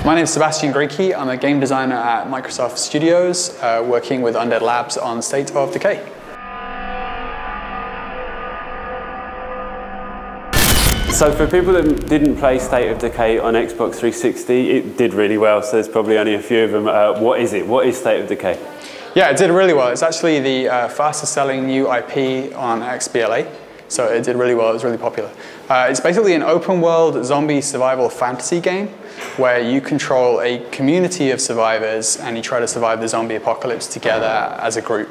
My name is Sebastian Grinke. I'm a game designer at Microsoft Studios, working with Undead Labs on State of Decay. So for people that didn't play State of Decay on Xbox 360, it did really well, so there's probably only a few of them. What is it? What is State of Decay? Yeah, it did really well. It's actually the fastest selling new IP on XBLA, so it did really well. It was really popular. It's basically an open world zombie survival fantasy game where you control a community of survivors and you try to survive the zombie apocalypse together as a group.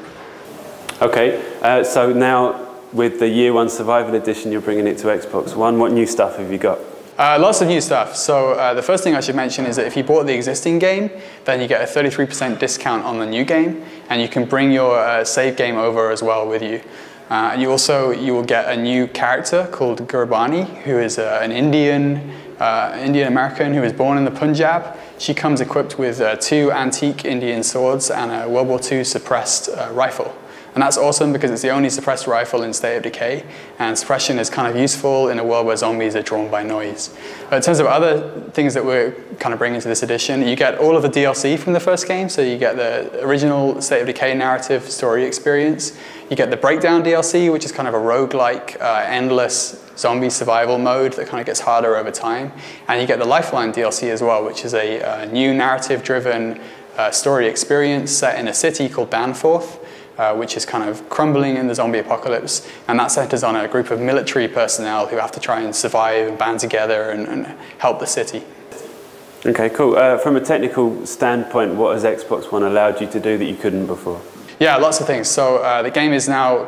Okay, so now with the Year 1 Survival Edition, you're bringing it to Xbox One. What new stuff have you got? Lots of new stuff. So the first thing I should mention is that if you bought the existing game, then you get a 33% discount on the new game, and you can bring your save game over as well with you. You will get a new character called Gurbani, who is an Indian American who was born in the Punjab. She comes equipped with 2 antique Indian swords and a World War II suppressed rifle. And that's awesome because it's the only suppressed rifle in State of Decay, and suppression is kind of useful in a world where zombies are drawn by noise. But in terms of other things that we're kind of bringing to this edition, you get all of the DLC from the first game, so you get the original State of Decay narrative story experience. You get the Breakdown DLC, which is kind of a roguelike, endless zombie survival mode that kind of gets harder over time. And you get the Lifeline DLC as well, which is a new narrative-driven story experience set in a city called Danforth, which is kind of crumbling in the zombie apocalypse, and that centers on a group of military personnel who have to try and survive and band together and help the city. Okay, cool. From a technical standpoint, what has Xbox One allowed you to do that you couldn't before? Yeah, lots of things. So the game is now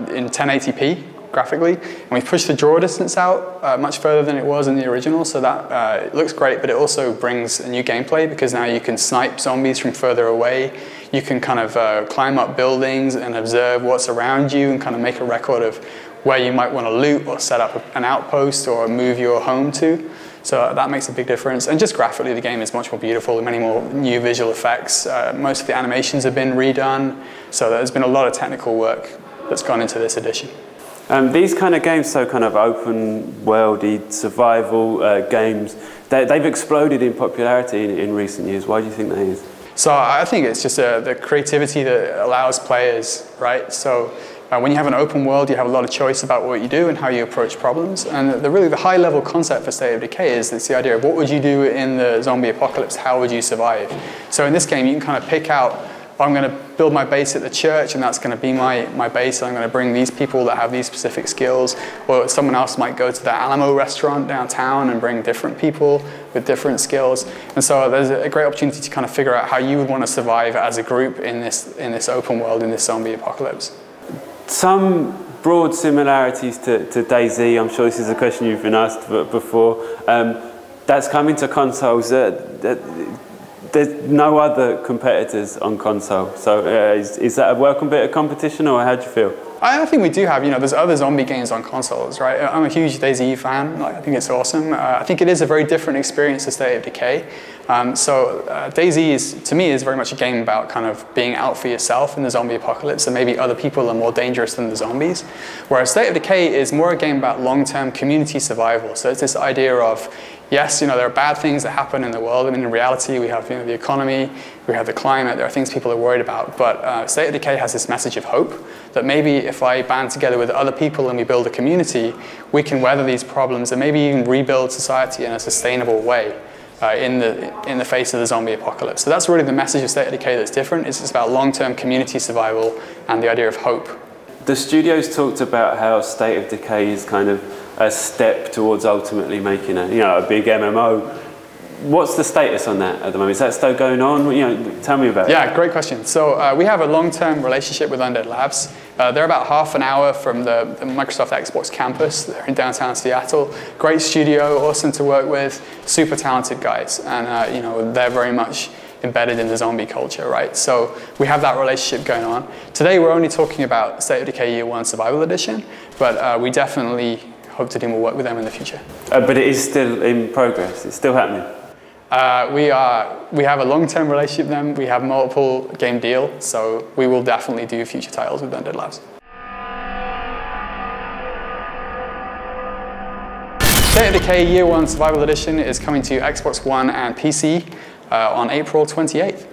in 1080p graphically, and we've pushed the draw distance out much further than it was in the original, so that it looks great, but it also brings a new gameplay because now you can snipe zombies from further away. You can kind of climb up buildings and observe what's around you and kind of make a record of where you might want to loot or set up an outpost or move your home to. So that makes a big difference. And just graphically, the game is much more beautiful, many more new visual effects. Most of the animations have been redone, so there's been a lot of technical work that's gone into this edition. These kind of games, so kind of open-worldy survival games, they've exploded in popularity in recent years. Why do you think that is? So I think it's just the creativity that allows players, right? So when you have an open world, you have a lot of choice about what you do and how you approach problems. And really the high-level concept for State of Decay is it's the idea of what would you do in the zombie apocalypse? How would you survive? So in this game, you can kind of pick out, I'm going to build my base at the church, and that's going to be my base. I'm going to bring these people that have these specific skills. Or someone else might go to the Alamo restaurant downtown and bring different people with different skills. And so there's a great opportunity to kind of figure out how you would want to survive as a group in this open world, in this zombie apocalypse. Some broad similarities to DayZ. I'm sure this is a question you've been asked before. That's coming to consoles. There's no other competitors on console. So is that a welcome bit of competition, or how do you feel? I think we do have, there's other zombie games on consoles, right? I'm a huge DayZ fan. I think it's awesome. I think it is a very different experience to State of Decay. DayZ to me is very much a game about kind of being out for yourself in the zombie apocalypse, and maybe other people are more dangerous than the zombies. Whereas State of Decay is more a game about long-term community survival. So it's this idea of, yes, there are bad things that happen in the world. I mean, in reality, we have the economy, we have the climate, there are things people are worried about. But State of Decay has this message of hope, that maybe if I band together with other people and we build a community, we can weather these problems and maybe even rebuild society in a sustainable way in the face of the zombie apocalypse. So that's really the message of State of Decay that's different. It's about long-term community survival and the idea of hope. The studios talked about how State of Decay is kind of a step towards ultimately making a big MMO. What's the status on that at the moment? Is that still going on? Tell me about it. Yeah, great question. So we have a long-term relationship with Undead Labs. They're about half an hour from the Microsoft Xbox campus. They're in downtown Seattle. Great studio, awesome to work with, super talented guys, and they're very much embedded in the zombie culture, right? So we have that relationship going on. Today we're only talking about State of Decay Year 1 Survival Edition, but we definitely hope to do more work with them in the future. But it is still in progress. It's still happening. We have a long-term relationship with them. We have multiple game deals, so we will definitely do future titles with Undead Labs. State of Decay Year 1 Survival Edition is coming to Xbox One and PC on April 28th.